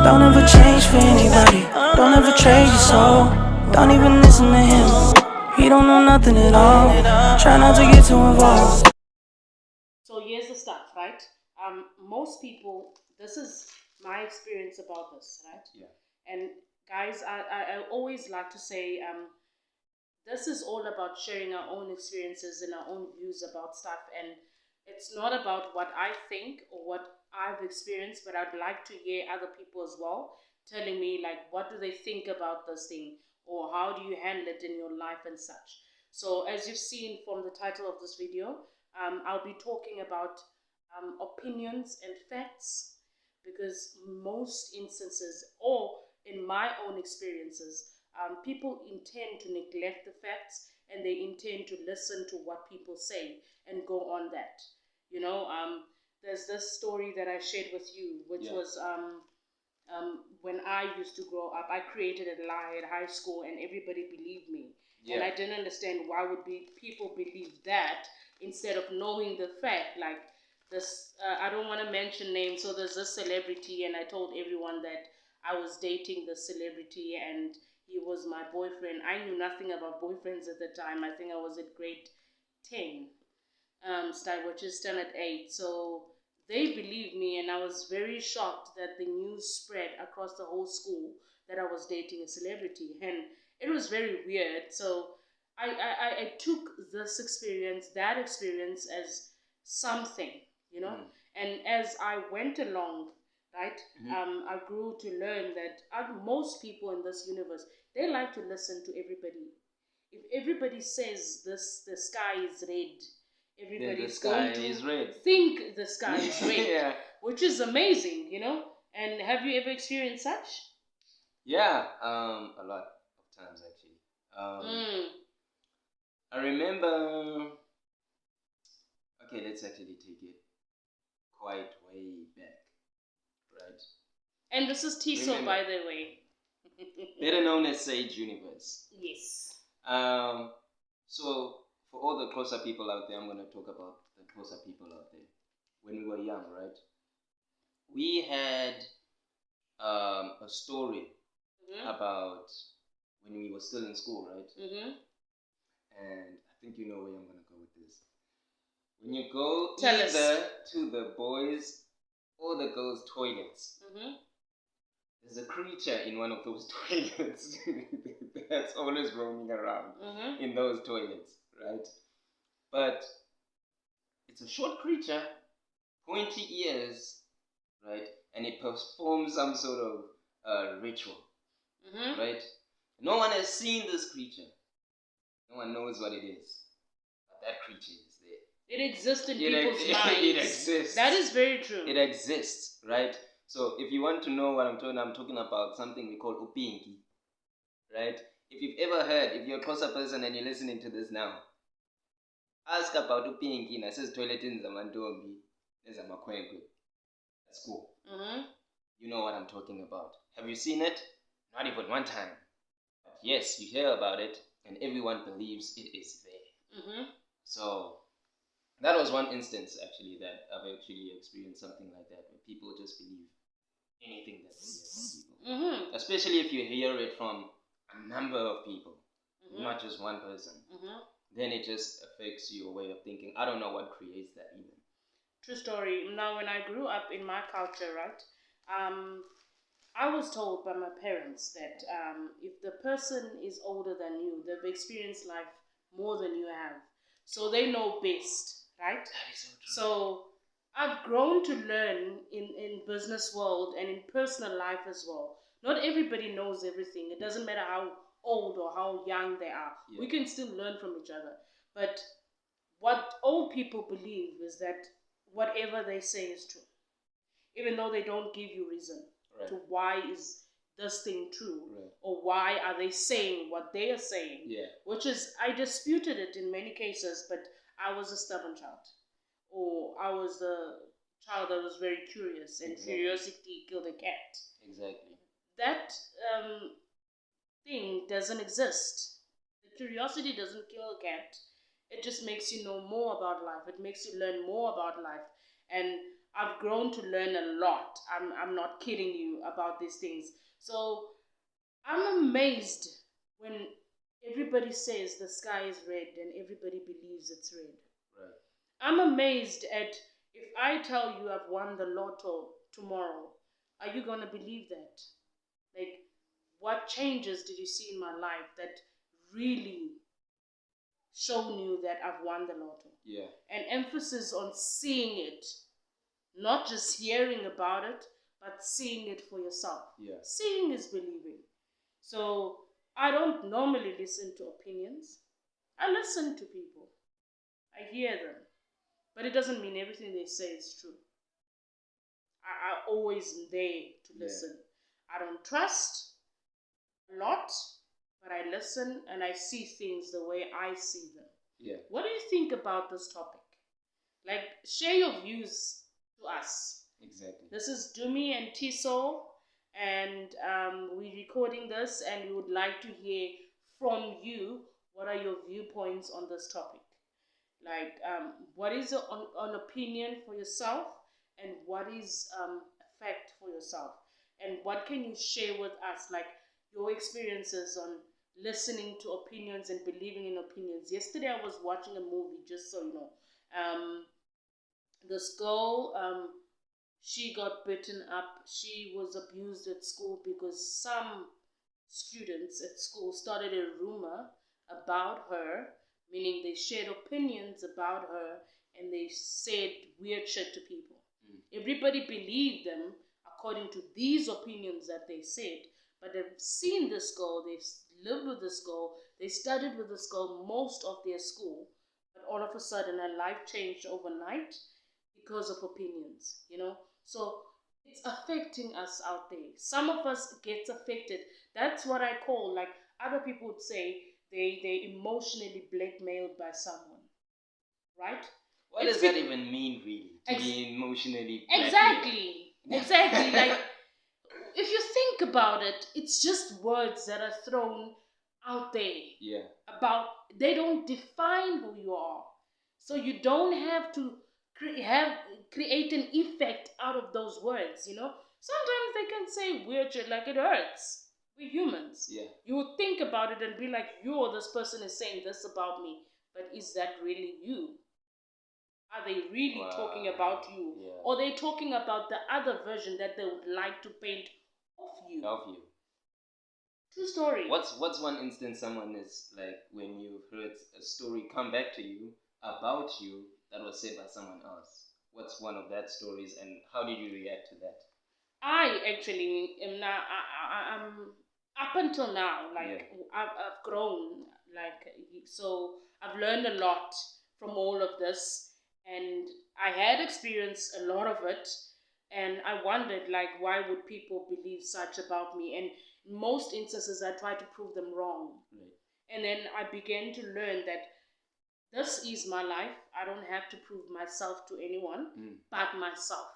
Don't ever change for anybody. Don't ever trade your soul. Don't even listen to him. He don't know nothing at all. Try not to get too involved. So here's the stuff, right? Most people, this is my experience about this, right? Yeah. And guys, I always like to say, this is all about sharing our own experiences and our own views about stuff. And it's not about what I think or what I've experienced, but I'd like to hear other people as well telling me, like, what do they think about this thing, or how do you handle it in your life and such. So as you've seen from the title of this video, I'll be talking about opinions and facts, because most instances, or in my own experiences, people intend to neglect the facts, and they intend to listen to what people say and go on that. You know, there's this story that I shared with you, which was when I used to grow up. I created a lie at high school, and everybody believed me. And I didn't understand why would people believe that instead of knowing the fact. Like this, I don't want to mention names. So there's this celebrity, and I told everyone that I was dating the celebrity, and he was my boyfriend. I knew nothing about boyfriends at the time. I think I was at grade 10, which is standard 8. So they believed me, and I was very shocked that the news spread across the whole school that I was dating a celebrity, and it was very weird. So I took that experience as something, you know. And as I went along, right, I grew to learn that most people in this universe, they like to listen to everybody. If everybody says the sky is red, everybody's going to think the sky is red, which is amazing, you know. And have you ever experienced such? Yeah, a lot of times actually. I remember. Okay, let's actually take it quite way back, right? And this is Tiso, by the way. Better known as Sage Universe. Yes. So for all the closer people out there, I'm going to talk about the closer people out there. When we were young, right? We had a story about when we were still in school, right? And I think you know where I'm going to go with this. When you go either to the boys' or the girls' toilets, there's a creature in one of those toilets that's always roaming around in those toilets, right? But it's a short creature, pointy ears, right? And it performs some sort of ritual, right? No one has seen this creature. No one knows what it is. But that creature is there. It exists in people's minds. It exists. That is very true. It exists, right? So if you want to know what I'm talking about something we call upinki, right? If you've ever heard, if you're a closer person and you're listening to this now, ask about upinki. And says toilet in Zamandombi, there's a makwenkwe. That's cool. You know what I'm talking about. Have you seen it? Not even one time. But yes, you hear about it, and everyone believes it is there. So that was one instance actually that I've actually experienced something like that, where people just believe anything that they hear from people. Especially if you hear it from a number of people, not just one person. Then it just affects your way of thinking. I don't know what creates that even. True story. Now, when I grew up in my culture, right, I was told by my parents that if the person is older than you, they've experienced life more than you have, so they know best, right? That is so true. So I've grown to learn in business world and in personal life as well. Not everybody knows everything. It doesn't matter how old or how young they are. We can still learn from each other. But what old people believe is that whatever they say is true, even though they don't give you reason to why is this thing true, or why are they saying what they are saying, which is, I disputed it in many cases, but I was a stubborn child, or I was the child that was very curious, and curiosity killed a cat. Exactly. That thing doesn't exist. The curiosity doesn't kill a cat. It just makes you know more about life. It makes you learn more about life. And I've grown to learn a lot. I'm not kidding you about these things. So I'm amazed when everybody says the sky is red and everybody believes it's red. Right. I'm amazed at if I tell you I've won the lotto tomorrow, are you going to believe that? Like, what changes did you see in my life that really shown you that I've won the lotto? Yeah. An emphasis on seeing it, not just hearing about it, but seeing it for yourself. Yeah. Seeing is believing. So I don't normally listen to opinions. I listen to people. I hear them. But it doesn't mean everything they say is true. I always there to listen. I don't trust a lot, but I listen and I see things the way I see them. Yeah. What do you think about this topic? Like, share your views to us. Exactly. This is Dumi and Tiso, and we're recording this, and we would like to hear from you. What are your viewpoints on this topic? Like, what is an opinion for yourself, and what is a fact for yourself? And what can you share with us, like your experiences on listening to opinions and believing in opinions? Yesterday I was watching a movie, just so you know. This girl, she got beaten up. She was abused at school because some students at school started a rumor about her, meaning they shared opinions about her and they said weird shit to people. Everybody believed them according to these opinions that they said, but they've seen this girl, they've lived with this girl, they studied with this girl most of their school, but all of a sudden her life changed overnight because of opinions, you know. So it's affecting us out there. Some of us gets affected. That's what I call, like other people would say, they emotionally blackmailed by someone, right? What does that even mean, really? To be emotionally blackmailed? Exactly. Like, if you think about it, it's just words that are thrown out there. Yeah. They don't define who you are. So you don't have to create an effect out of those words, you know? Sometimes they can say weird shit, like it hurts. We're humans. Yeah. You would think about it and be like, this person is saying this about me. But is that really you? Are they really talking about you? Yeah. Or are they talking about the other version that they would like to paint of you? True story. What's one instance someone is like, when you've heard a story come back to you about you that was said by someone else? What's one of that stories, and how did you react to that? I actually am now. I'm up until now. Like, I've grown. Like, so I've learned a lot from all of this, and I had experienced a lot of it, and I wondered, like, why would people believe such about me? And in most instances, I tried to prove them wrong. Right. And then I began to learn that this is my life. I don't have to prove myself to anyone but myself.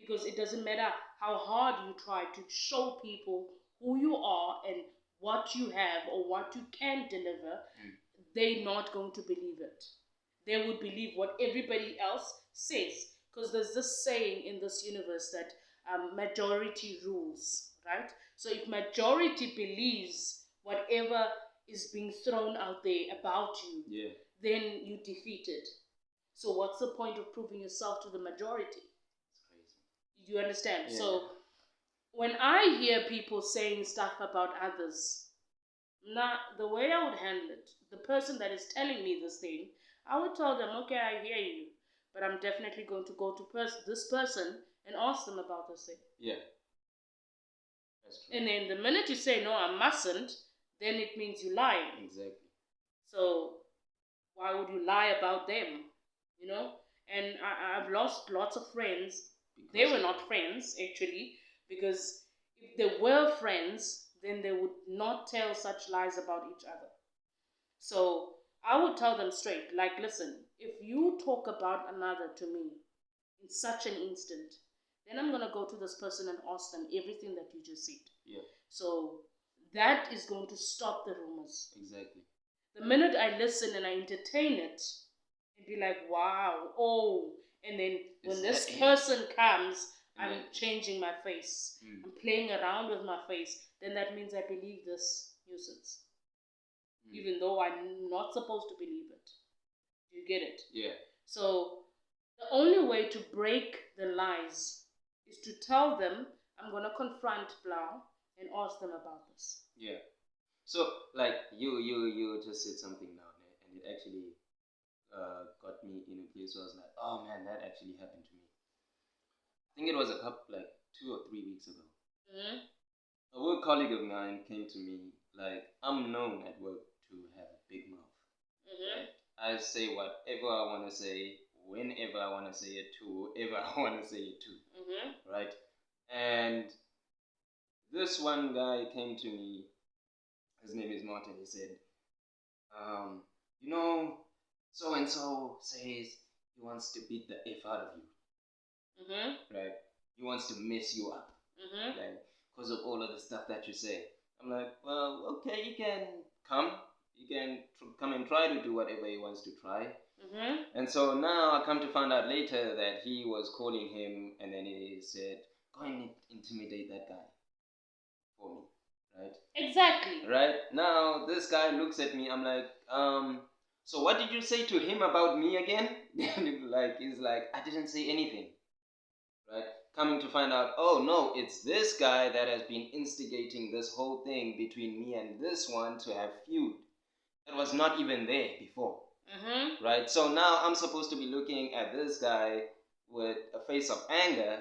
Because it doesn't matter how hard you try to show people who you are and what you have or what you can deliver, they're not going to believe it. They would believe what everybody else says. Because there's this saying in this universe that majority rules, right? So if majority believes whatever is being thrown out there about you, then you defeated. So what's the point of proving yourself to the majority? Do you understand? Yeah. So when I hear people saying stuff about others, the way I would handle it, the person that is telling me this thing, I would tell them, okay, I hear you, but I'm definitely going to go to this person and ask them about this thing. Yeah. That's true. And then the minute you say, no, I mustn't, then it means you're lying. Exactly. So why would you lie about them? You know? And I've lost lots of friends. They were not friends, actually, because if they were friends, then they would not tell such lies about each other. So I would tell them straight, like, listen, if you talk about another to me in such an instant, then I'm going to go to this person and ask them everything that you just said. Yeah. So that is going to stop the rumors. Exactly. The minute I listen and I entertain it and be like, wow, And then when Is this that it? person comes, And I'm then- changing my face. I'm playing around with my face. Then that means I believe this nuisance. Even though I'm not supposed to believe it. You get it? Yeah. So the only way to break the lies is to tell them, I'm going to confront Blau and ask them about this. Yeah. So like you just said something now, and it actually got me in a place where I was like, oh man, that actually happened to me. I think it was a couple, like 2 or 3 weeks ago. A work colleague of mine came to me, like, I'm known at work to have a big mouth. Right? I say whatever I want to say, whenever I want to say it to, whoever I want to say it to. Right? And this one guy came to me, his name is Martin, he said, you know, so and so says he wants to beat the F out of you. Right? He wants to mess you up. Like, because of all of the stuff that you say. I'm like, well, okay, you can come. You can come and try to do whatever he wants to try. And so now I come to find out later that he was calling him, and then he said, go and intimidate that guy for me. Right? Exactly. Right? Now, this guy looks at me, I'm like, so what did you say to him about me again? Like, he's like, I didn't say anything. Right? Coming to find out, oh no, it's this guy that has been instigating this whole thing between me and this one to have feud. That was not even there before. Right? So now I'm supposed to be looking at this guy with a face of anger,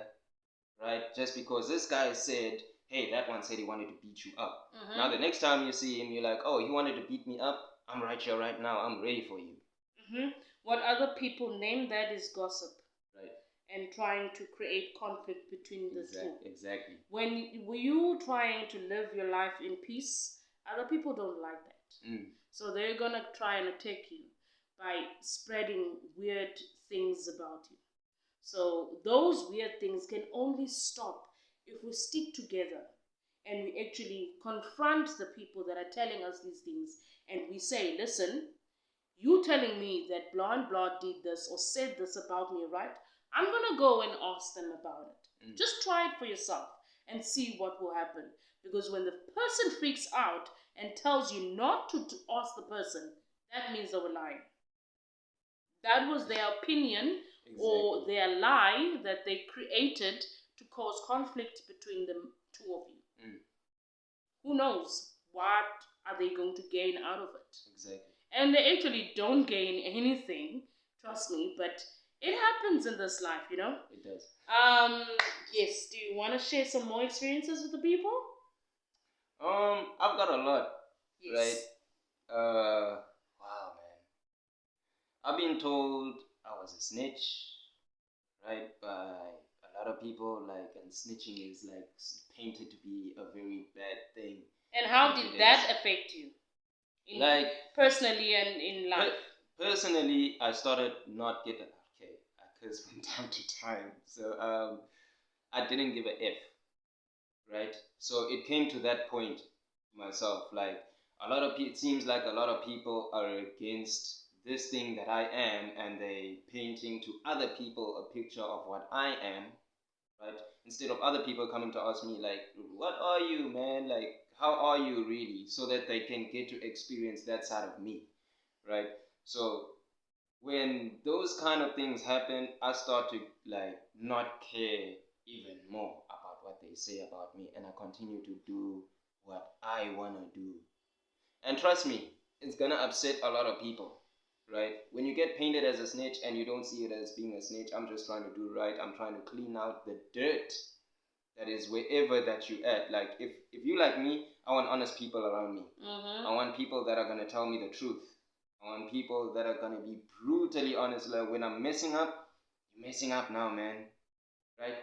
right? Just because this guy said, hey, that one said he wanted to beat you up. Now the next time you see him, you're like, oh, he wanted to beat me up? I'm right here right now. I'm ready for you. What other people name that is gossip. Right. And trying to create conflict between the two. Exactly. When you trying to live your life in peace, other people don't like that. So they're going to try and attack you by spreading weird things about you. So those weird things can only stop if we stick together and we actually confront the people that are telling us these things, and we say, listen, you telling me that blah and blah did this or said this about me, right? I'm going to go and ask them about it. Just try it for yourself and see what will happen. Because when the person freaks out and tells you not to ask the person, that means they were lying. That was their opinion or their lie that they created to cause conflict between the two of you. Who knows? What are they going to gain out of it? Exactly. And they actually don't gain anything, trust me, but it happens in this life, you know? It does. Yes, do you want to share some more experiences with the people? I've got a lot. Yes. Right? Wow, man. I've been told I was a snitch, right? By a lot of people, like, and snitching is like painted to be a very bad thing. And how did that affect you? Like, personally and in life? Personally, I started not getting, okay, I curse from time to time. So, I didn't give a F, right? So it came to that point myself, like, it seems like a lot of people are against this thing that I am, and they painting to other people a picture of what I am, right? Instead of other people coming to ask me, like, what are you, man? Like, how are you really? So that they can get to experience that side of me, right? So when those kind of things happen, I start to, like, not care even more about what they say about me, and I continue to do what I want to do. And trust me, it's gonna upset a lot of people, right? When you get painted as a snitch and you don't see it as being a snitch, I'm just trying to do right. I'm trying to clean out the dirt that is wherever that you at. Like, if you like me, I want honest people around me. I want people that are going to tell me the truth. I want people that are going to be brutally honest. Like, when I'm messing up, you're messing up now, man. Right?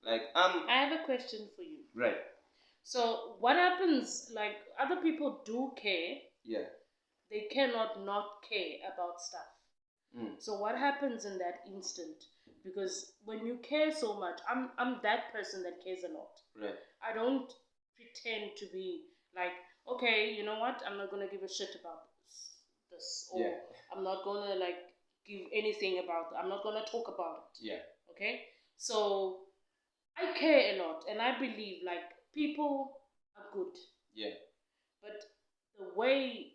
Like, I have a question for you. Right. So what happens, like, other people do care. Yeah. They cannot not care about stuff. So what happens in that instant? Because when you care so much, I'm that person that cares a lot. Right. I don't pretend to be like, okay, you know what? I'm not gonna give a shit about this, or I'm not gonna like give anything about it. I'm not going to talk about it. Yeah. Okay? So I care a lot, and I believe like people are good. Yeah. But the way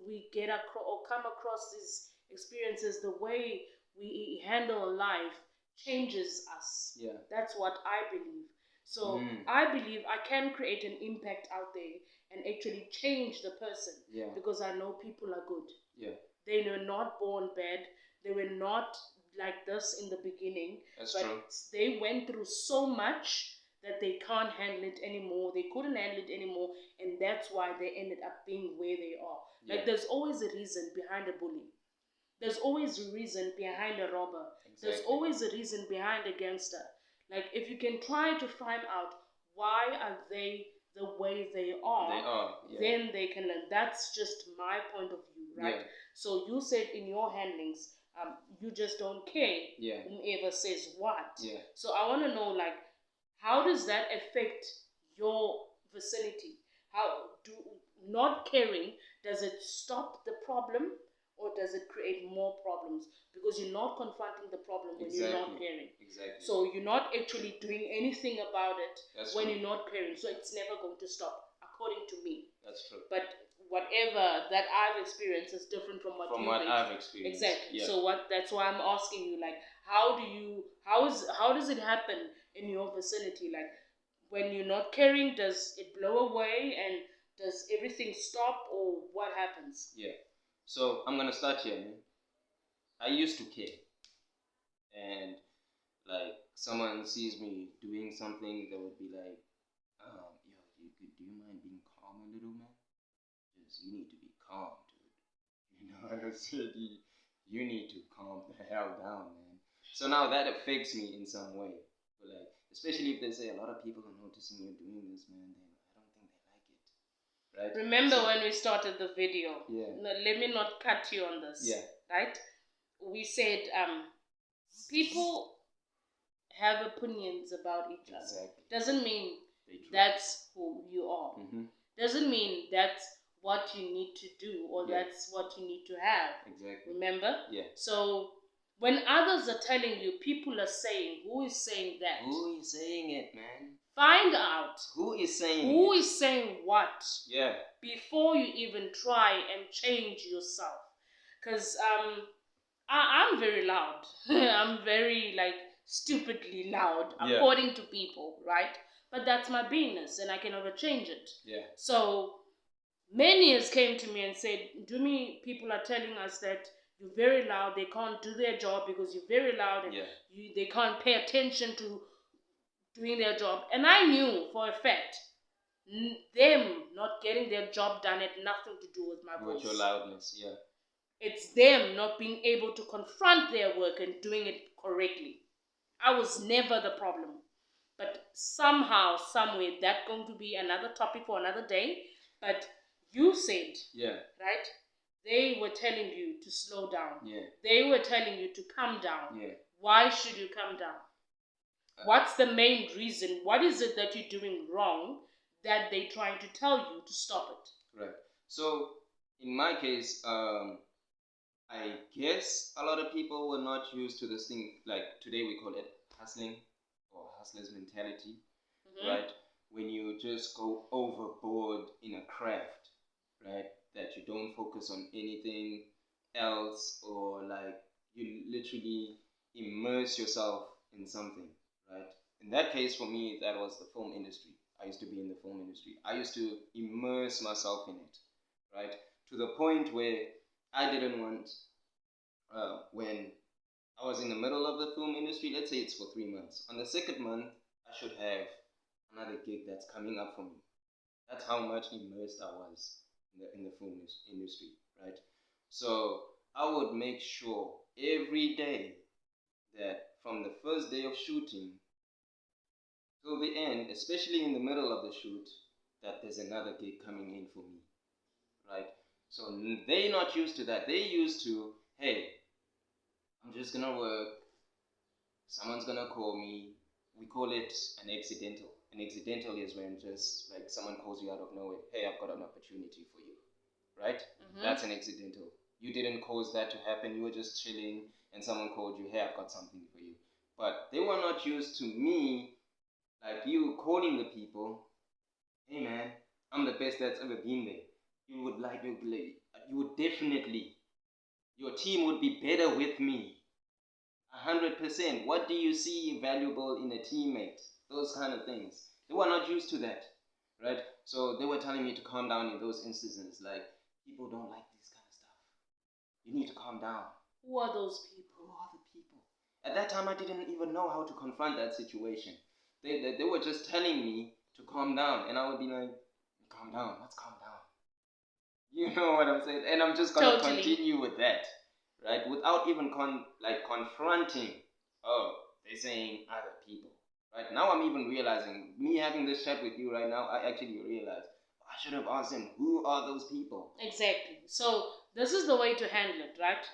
we get across or come across these experiences, the way we handle life changes us. Yeah. That's what I believe. So I believe I can create an impact out there and actually change the person. Yeah. Because I know people are good. Yeah. They were not born bad. They were not like this in the beginning. That's but true. They went through so much that they can't handle it anymore. They couldn't handle it anymore, and that's why they ended up being where they are. Yeah. Like there's always a reason behind a bully. There's always a reason behind a robber. Exactly. There's always a reason behind a gangster. Like if you can try to find out why are they the way they are, yeah. then they can learn. That's just my point of view, right? Yeah. So you said in your handlings, you just don't care Yeah. whomever says what. Yeah. So I want to know, like, how does that affect your vicinity? How do not caring, does it stop the problem or does it create more problems? Because you're not confronting the problem when you're not caring. Exactly. So you're not actually doing anything about it. That's when true. you're not caring. So it's never going to stop, according to me. That's true. But whatever that I've experienced is different from what I've experienced. Exactly. Yeah. So that's why I'm asking you, like, how does it happen in your vicinity? Like, when you're not caring, does it blow away and does everything stop, or what happens? Yeah. So I'm gonna start here, man. I used to care, and like someone sees me doing something, they would be like, yo, do you mind being calm a little, man? Just you need to be calm, dude. You know what I said? You need to calm the hell down, man. So now that affects me in some way. But like, especially if they say a lot of people are noticing you doing this, man, then I don't think they like it. Right? Remember when we started the video? Yeah. No, let me not cut you on this. Yeah. Right? We said people have opinions about each other. Exactly. Doesn't mean that's who you are. Mm-hmm. Doesn't mean that's what you need to do or that's what you need to have. Exactly. Remember? Yeah. So when others are telling you, people are saying, who is saying that? Who is saying it, man? Find out. Who is saying Who it? is saying what? Yeah. Before you even try and change yourself. Because I'm very loud. I'm very, like, stupidly loud, according to people, right? But that's my beingness, and I can never change it. Yeah. So many years came to me and said, Dumi, people are telling us that you're very loud, they can't do their job because you're very loud, and they can't pay attention to doing their job. And I knew for a fact, them not getting their job done had nothing to do with my voice. With your loudness, yeah. It's them not being able to confront their work and doing it correctly. I was never the problem. But somehow, somewhere, that's going to be another topic for another day. But you said, right? They were telling you to slow down. Yeah. They were telling you to calm down. Yeah. Why should you calm down? What's the main reason? What is it that you're doing wrong that they're trying to tell you to stop it? Right. So, in my case, I guess a lot of people were not used to this thing, like today we call it hustling or hustler's mentality, right? When you just go overboard in a craft, right? That you don't focus on anything else, or like you literally immerse yourself in something, right? In that case, for me, that was the film industry. I used to be in the film industry. I used to immerse myself in it, right? To the point where I didn't want, when I was in the middle of the film industry, let's say it's for 3 months. On the second month, I should have another gig that's coming up for me. That's how much immersed I was in the film industry, right? So I would make sure every day that from the first day of shooting till the end, especially in the middle of the shoot, that there's another gig coming in for me, right? So they're not used to that. They're used to, hey, I'm just gonna work, someone's gonna call me. We call it an accidental. An accidental is when just like someone calls you out of nowhere, hey, I've got an opportunity for you, right? That's an accidental. You didn't cause that to happen. You were just chilling and someone called you, hey, I've got something for you. But they were not used to me, like you calling the people, hey man, I'm the best that's ever been there. You would definitely, your team would be better with me. 100%. What do you see valuable in a teammate? Those kind of things. They were not used to that, right? So they were telling me to calm down in those instances. Like, people don't like this kind of stuff. You need to calm down. Who are those people? Who are the people? At that time, I didn't even know how to confront that situation. They were just telling me to calm down, and I would be like, calm down. Let's calm down. You know what I'm saying? And I'm just gonna continue with that, right? Without even confronting. Oh, they're saying other people, right? Now I'm even realizing, me having this chat with you right now, I actually realize I should have asked him, who are those people? Exactly. So this is the way to handle it, right?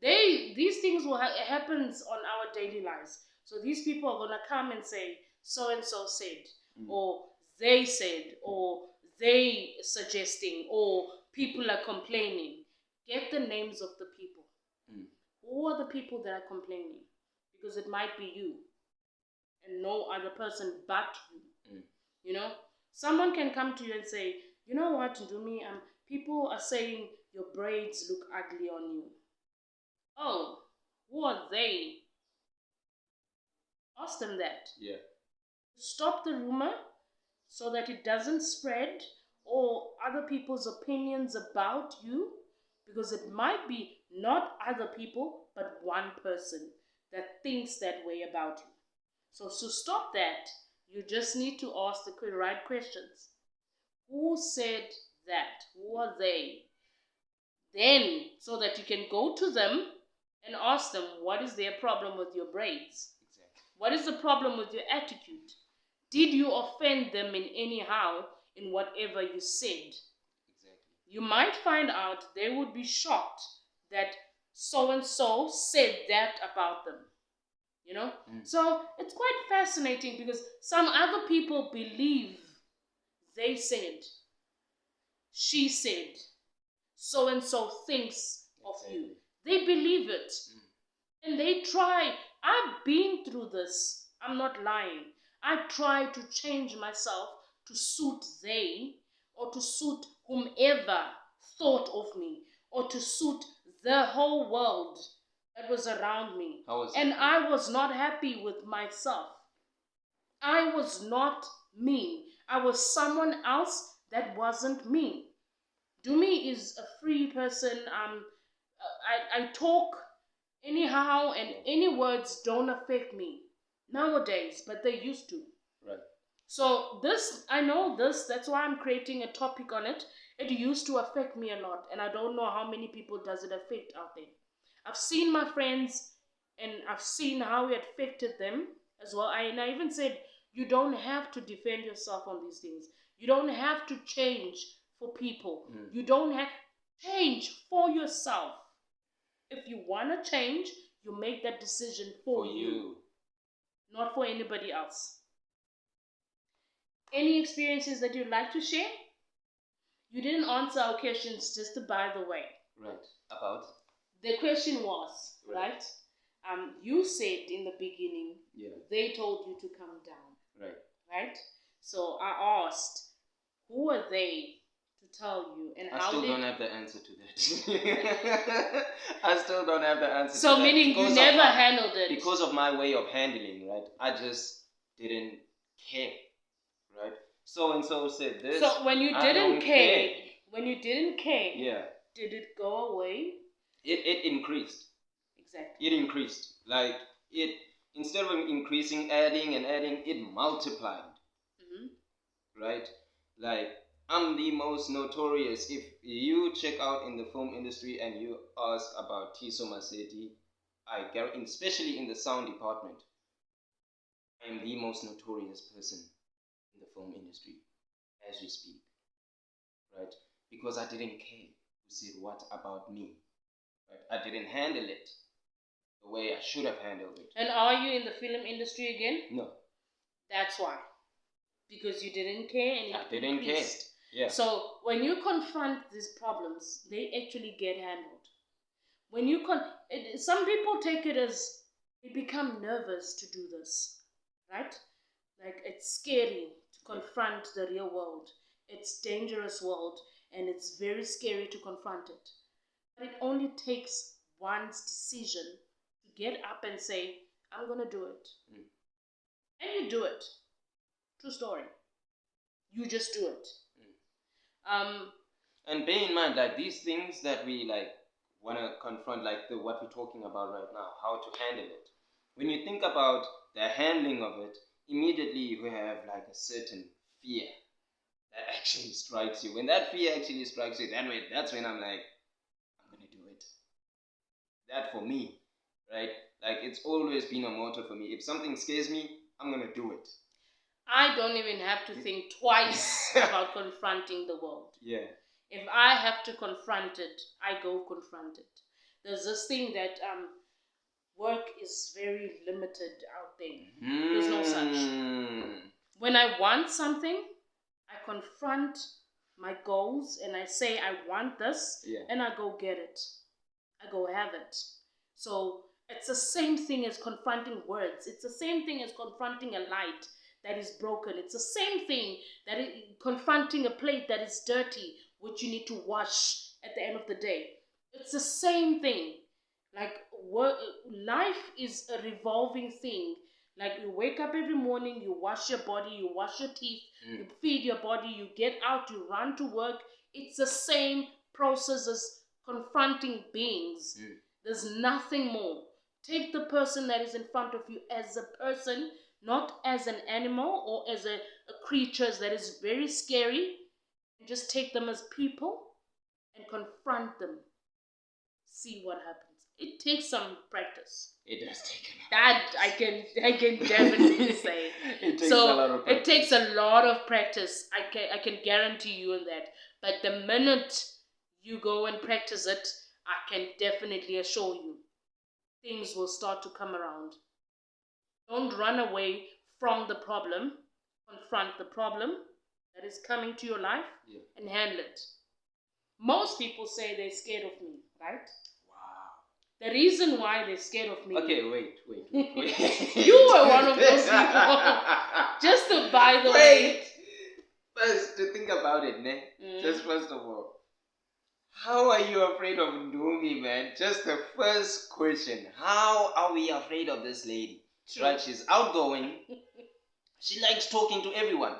These things will happens on our daily lives. So these people are gonna come and say, so and so said, or they said, or they suggesting, or people are complaining. Get the names of the people. Who are the people that are complaining? Because it might be you and no other person but you. You know, someone can come to you and say, you know what, Ndumi, people are saying your braids look ugly on you. Oh, who are they? Ask them that. Yeah. Stop the rumor so that it doesn't spread, or other people's opinions about you, because it might be not other people but one person that thinks that way about you. So to stop that, you just need to ask the right questions. Who said that? Who are they? Then, so that you can go to them and ask them, what is their problem with your braids? Exactly. What is the problem with your attitude? Did you offend them in any how in whatever you said? Exactly. You might find out they would be shocked that so-and-so said that about them. You know? So it's quite fascinating because some other people believe they said, she said, so-and-so thinks of you. They believe it. And they try. I've been through this. I'm not lying. I try to change myself to suit they, or to suit whomever thought of me, or to suit the whole world that was around me. And I was not happy with myself. I was not me. I was someone else that wasn't me. Dumi is a free person. I talk anyhow, and any words don't affect me nowadays, but they used to. Right. So I know this, that's why I'm creating a topic on it. It used to affect me a lot, and I don't know how many people does it affect out there. I've seen my friends, and I've seen how it affected them as well. And I even said, you don't have to defend yourself on these things. You don't have to change for people. You don't have to change for yourself. If you want to change, you make that decision for you, not for anybody else. Any experiences that you'd like to share? You didn't answer our questions, just by the way. Right. About? The question was, right? You said in the beginning, they told you to come down. Right. Right? So I asked, who are they to tell you, and I still don't have the answer to that. I still don't have the answer to that. So meaning you never handled it. Because of my way of handling, right? I just didn't care, right? So and so said this. So when you didn't care, did it go away? It increased. Exactly. It increased. Like instead of increasing, adding, it multiplied. Right? Like, I'm the most notorious. If you check out in the film industry and you ask about Tiso Maseti, I guarantee, especially in the sound department, I am the most notorious person in the film industry as we speak. Right? Because I didn't care who said what about me. Right? I didn't handle it the way I should have handled it. And are you in the film industry again? No. That's why. Because you didn't care, and I didn't care. Yeah. So when you confront these problems, they actually get handled. When you some people take it as they become nervous to do this, right? Like it's scary to confront the real world. It's dangerous world, and it's very scary to confront it. But it only takes one's decision to get up and say, I'm gonna do it. And you do it. True story. You just do it. And bear in mind, like these things that we like want to confront, like what we're talking about right now, how to handle it. When you think about the handling of it, immediately you have like a certain fear that actually strikes you. When that fear actually strikes you, that's when I'm like, I'm gonna do it. That for me, right? Like it's always been a motto for me. If something scares me, I'm gonna do it. I don't even have to think twice about confronting the world. Yeah. If I have to confront it, I go confront it. There's this thing that work is very limited out there. There's no such. When I want something, I confront my goals and I say I want this, and I go get it. I go have it. So it's the same thing as confronting words. It's the same thing as confronting a light that is broken. It's the same thing that confronting a plate that is dirty, which you need to wash at the end of the day. It's the same thing. Like life is a revolving thing. Like you wake up every morning, you wash your body, you wash your teeth, you feed your body, you get out, you run to work. It's the same process as confronting beings. There's nothing more. Take the person that is in front of you as a person, not as an animal or as a creature that is very scary. And just take them as people and confront them. See what happens. It takes some practice. It does take that I can definitely say. It takes a lot of practice. It takes a lot of practice. I can guarantee you on that. But the minute you go and practice it, I can definitely assure you, things will start to come around. Don't run away from the problem. Confront the problem that is coming to your life and handle it. Most people say they're scared of me, right? The reason why they're scared of me. Okay, wait. You were one of those people. Just to, by the way. First, to think about it, ne? Just first of all, how are you afraid of Ndumi, man? Just the first question. How are we afraid of this lady? True. Right? She's outgoing. She likes talking to everyone,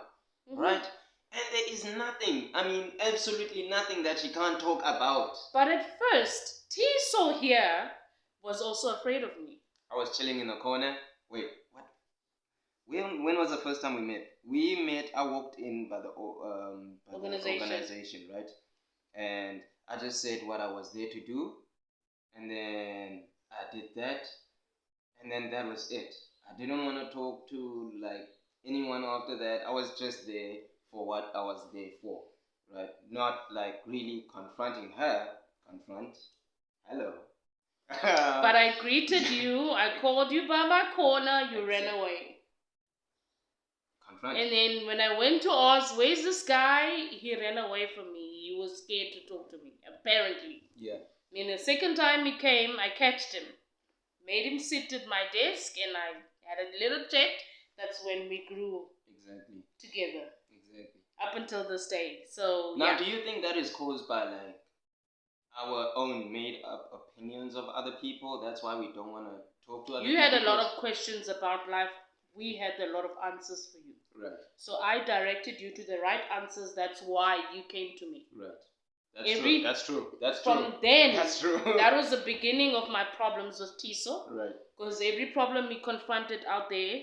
right? And there is nothing, absolutely nothing that she can't talk about. But at first, Tiso here was also afraid of me. I was chilling in the corner. Wait, what? When was the first time we met? We met, I walked in by the organization, right? And I just said what I was there to do. And then I did that. And then that was it. I didn't want to talk to anyone after that. I was just there for what I was there for, right? Not really confronting her. Confront. Hello. But I greeted you. I called you by my corner. You ran away. Confront. And then when I went to ask, where's this guy? He ran away from me. He was scared to talk to me, apparently. Yeah. And the second time he came, I catched him. Made him sit at my desk and I had a little chat. That's when we grew together. Exactly. Up until this day. So now, do you think that is caused by our own made up opinions of other people? That's why we don't want to talk to other people. You had a lot of questions about life. We had a lot of answers for you. Right. So I directed you to the right answers. That's why you came to me. Right. That's true. From then, that's true. That was the beginning of my problems with Tiso. Right. Because every problem he confronted out there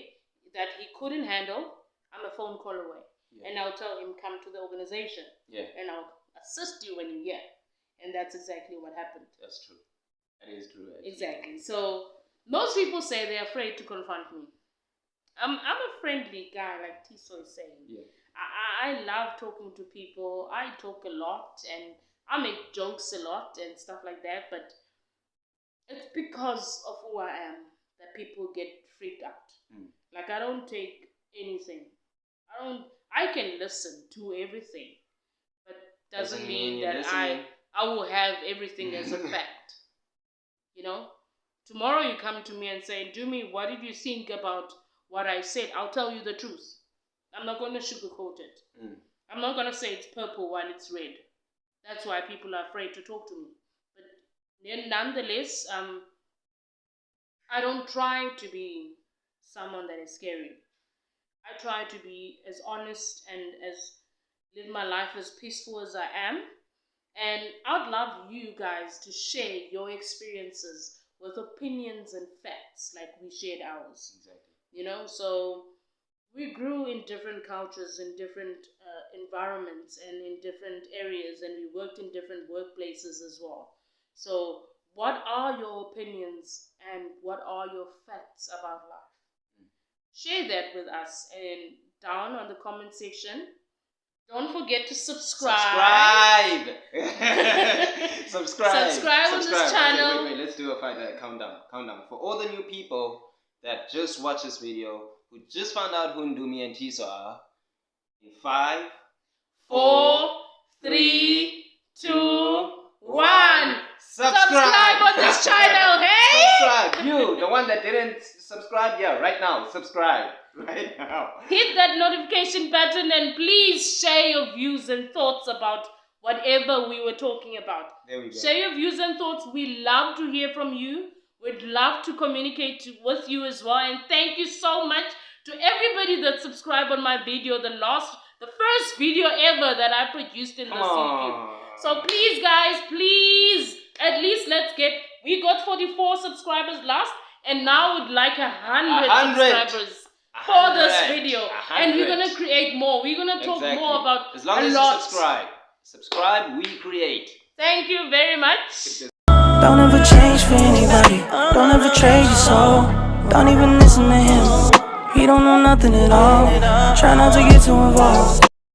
that he couldn't handle, I'm a phone call away. Yeah. And I'll tell him, come to the organization. Yeah. And I'll assist you when you're here. And that's exactly what happened. That's true. That is true. Actually. Exactly. So most people say they're afraid to confront me. I'm a friendly guy, like Tiso is saying. Yeah. I love talking to people. I talk a lot and I make jokes a lot and stuff like that. But it's because of who I am that people get freaked out. I don't take anything. I can listen to everything, but doesn't mean that I will have everything as a fact. You know, tomorrow you come to me and say, Dumi, what did you think about what I said? I'll tell you the truth. I'm not going to sugarcoat it. I'm not going to say it's purple while it's red. That's why people are afraid to talk to me. But nonetheless, I don't try to be someone that is scary. I try to be as honest and as live my life as peaceful as I am. And I'd love you guys to share your experiences with opinions and facts like we shared ours. Exactly. You know, so we grew in different cultures, in different environments, and in different areas, and we worked in different workplaces as well. So, what are your opinions and what are your facts about life? Share that with us and down on the comment section. Don't forget to subscribe. Subscribe on this channel. Okay, wait. Let's do a countdown. For all the new people that just watched this video, who just found out who Ndumi and Tiso are, in 5, 4, 3, 2, 1. Subscribe on this channel, hey? Subscribe. You, the one that didn't subscribe, right now. Subscribe. Right now. Hit that notification button and please share your views and thoughts about whatever we were talking about. There we go. Share your views and thoughts. We love to hear from you. We'd love to communicate with you as well. And thank you so much to everybody that subscribed on my video, the first video ever that I produced in this YouTube. So please guys, at least we got 44 subscribers last, and now we'd like 100 subscribers for this video. 100. And we're going to create more. We're going to talk more about as long as you subscribe, we create. Thank you very much. Don't ever change for anybody. Don't ever trade your soul. Don't even listen to him. He don't know nothing at all. Try not to get too involved.